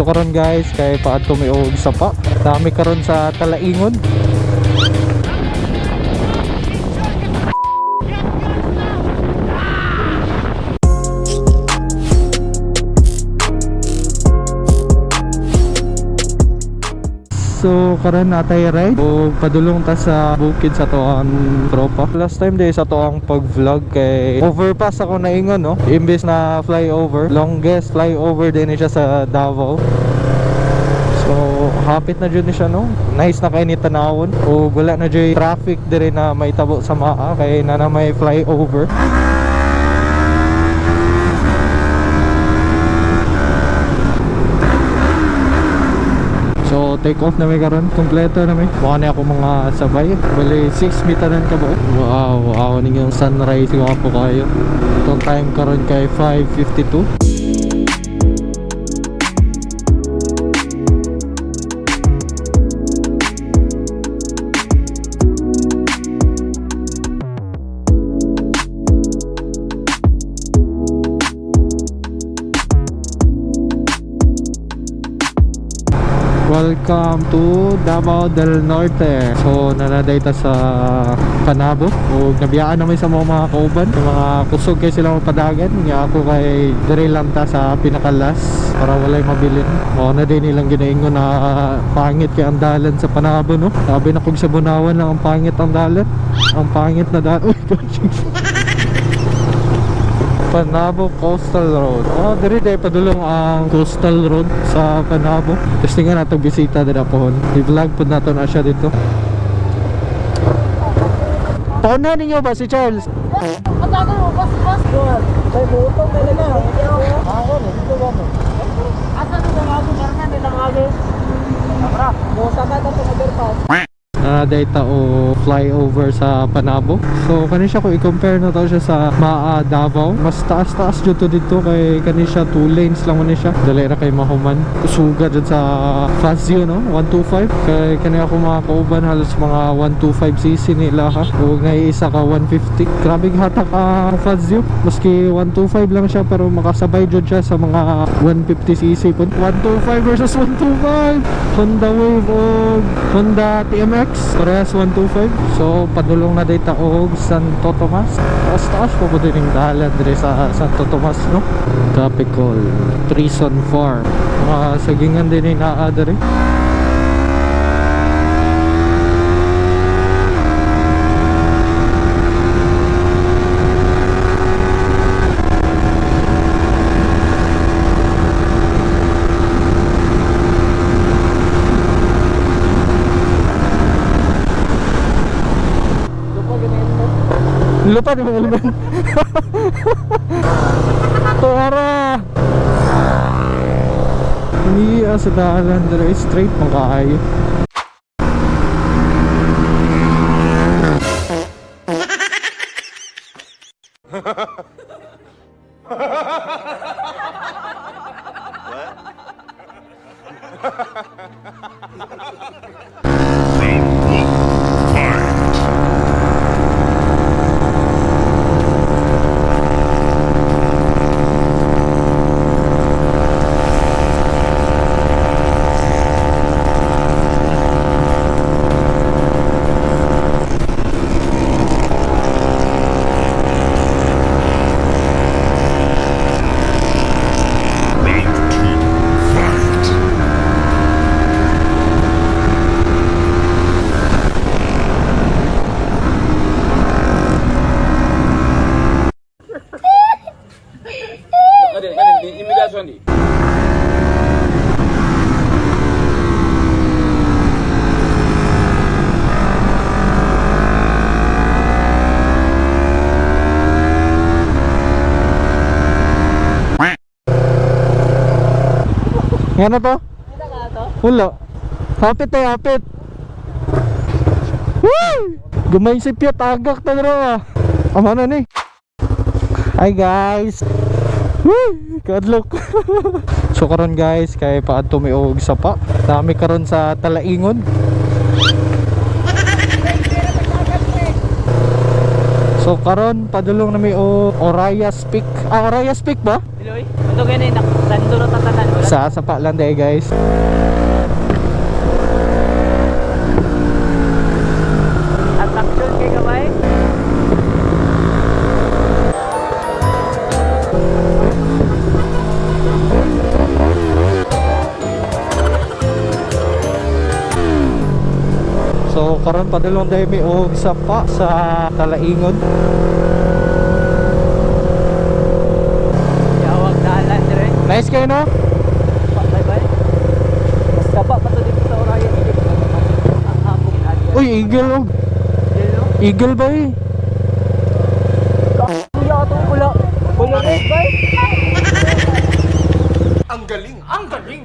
So karon guys, kay paadto mi og sapa. Dami karon sa Talaingod. So karon natay ride o padulong ta sa bukid sa to ang tropa. Last time day sa to ang pag-vlog kay overpass ako naingon no. Imbes na flyover, longest flyover din siya sa Davao. So hapit na jud ni siya no. Nice na kay ni tanawon o wala na jud traffic dire na maitabo sa maa kay na may flyover. So take off na may karon, kompleto na may. Mukha na ako mga sabay. Bali 6 mitanan ka ba? Wow, yung sunrise ko po kayo. Itong time karon kay 5:52. Welcome to Davao del Norte. So nanaday ta sa Panabo o nabiyaan naman sa mga kauban, yung mga kusog kay sila mapadagan. Nga ako kay dire lang ta sa pinakalas para walay mabilin. Mo na din nilang ginaingon na pangit kay ang dalan sa Panabo no. Sabi na kog sa Bunawan lang ang pangit ang dalan. Ang pangit na dalan. Uy, Panabo Coastal Road. Diri day padulong ang Coastal Road sa Panabo. Testingan natong bisita dira pohon. I-vlog pud nato na siya dito. Pauna ninyo ba si Charles? Matagal mo, bas. May butong talaga. Ako, dito ba mo? Asa na nga ako karna nila ngagis. Abra, mo sa kata to overpass. Data o flyover sa Panabo. So kani siya ko i-compare na to siya sa Maa Davao. Mas taas jud to dito kay kani siya 2 lanes lang man siya. Dali ra kay mahuman. Kusuga jud sa Fazzio no, 125. Kay kani ako mga kauban halos mga 125cc nila ha. Ug naiisa ka 150. Grabe hatak ang Fazzio. Maski 125 lang siya pero makasabay jud siya sa mga 150cc pud. 125 versus 125. Honda Wave o Honda TMX. Parehas 125. So padulong na data og Santo Tomas. Taas po po din yung dalan dire sa Santo Tomas no. Tropical Trison Farm. Mga sagingan din yung naa dire. Lupa di mga lumen. Tora. Hindi sa dalan dire straight makaayo. Nga na to? Wala. Hapit tayo, hapit. Woo! Gumay si Piat, agak na rin Ama na ni. Hi guys. Woo! Kadlok. So karon guys, kay paadto mi og sapa. Dami karon sa Talaingod. So karon padulong na may Orayas Peak. Ah, Orayas Peak ba? Diloy. Ito ganyan nanduro tatanan wala. Sa sapa lang day guys. Attraction kay kamay. So karon padulong day may sapa sa Talaingod. Yawag dalan dire. Nice kayo no? Bye bye. Mas kaba pa to dito sa Oraya dito. Ang hapong agi. Uy, eagle oh. Yelo. Eagle ba eh? Kuya ato pula. Pula red bay. Ang galing! Ang galing!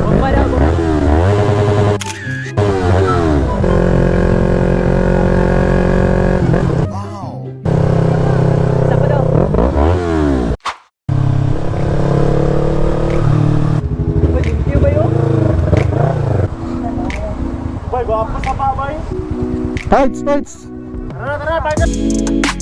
Bumala ko. Isa pa daw. Thank you ba yun? Boy, gwapo sa pa, boy! Tights, tights. Tara, tara, tara!